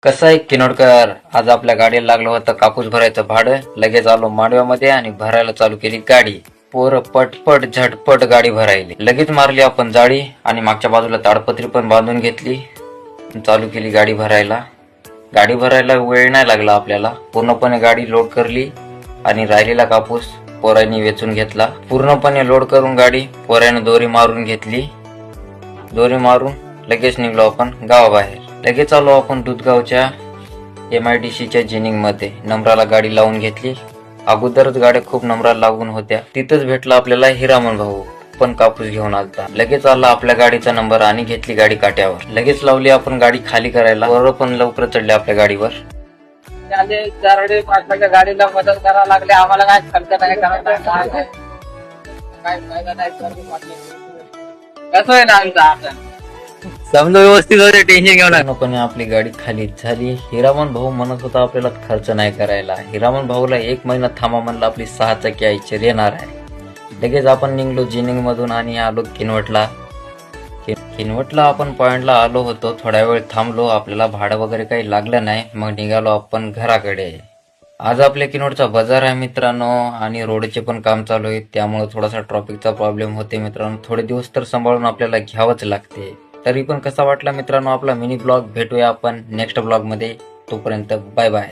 कसं आहे किनोडकर, आज आपल्या गाडीला लागलं होतं कापूस भरायचं भाडं. लगेच आलो मांडव्यामध्ये आणि भरायला चालू केली गाडी. पोरं पटपट झटपट गाडी भरायली. लगेच मारली आपण जाळी आणि मागच्या बाजूला ताडपत्री पण बांधून घेतली. चालू केली गाडी भरायला. गाडी भरायला वेळ नाही लागला आपल्याला. पूर्णपणे गाडी लोड करली आणि राहिलेला कापूस पोरांनी वेचून घेतला. पूर्णपणे लोड करून गाडी पोराने दोरी मारून घेतली. दोरी मारून लगेच निघलो आपण गावाबाहेर. लगेच आलो आपण दुधगावच्या MIDCच्या जिनिंग मध्ये. नंबराला गाडी लावून घेतली. अगोदरच गाड्या खूप नंबराला लागून होत्या. तिथंच भेटला आपल्याला हिरामन भाऊ, पण कापूस घेऊन आलता. लगेच आला आपल्या गाडीचा नंबर आणि घेतली गाडी काट्यावर. लगेच लावली आपण गाडी खाली करायला. पोरं पण लवकर चढले आपल्या गाडीवर. गाडीला मदत करावं लागले आम्हाला. काय खर्च नाही करायचा, काय फायदा नाही. कसं आहे ना आमचा समजा व्यवस्थित होते, टेन्शन घेऊ नका. पूर्णपणे आपली गाडी खाली झाली. हिरामन भाऊ म्हणत होता आपल्याला खर्च नाही करायला. हिरामन भाऊला 1 महिना थांबा म्हणलं, आपली 6 चाकी आईचर येणार आहे. लगेच आपण निघलो जिनिंग मधून आणि आलो किनवटला. किनवटला आपण पॉइंटला आलो होतो. थोड्या वेळ थांबलो. आपल्याला भाडं वगैरे काही लागलं नाही. मग निघालो आपण घराकडे. आज आपल्या किनवटचा बाजार आहे मित्रांनो, आणि रोडचे पण काम चालू आहे. त्यामुळे थोडासा ट्रॅफिकचा प्रॉब्लेम होते मित्रांनो. थोडे दिवस तर सांभाळून आपल्याला घ्यावंच लागते. तरी पण कसा वाटला मित्रांनो आपला मिनी ब्लॉग. भेटूया आपण नेक्स्ट ब्लॉग मध्ये. तोपर्यंत बाय बाय.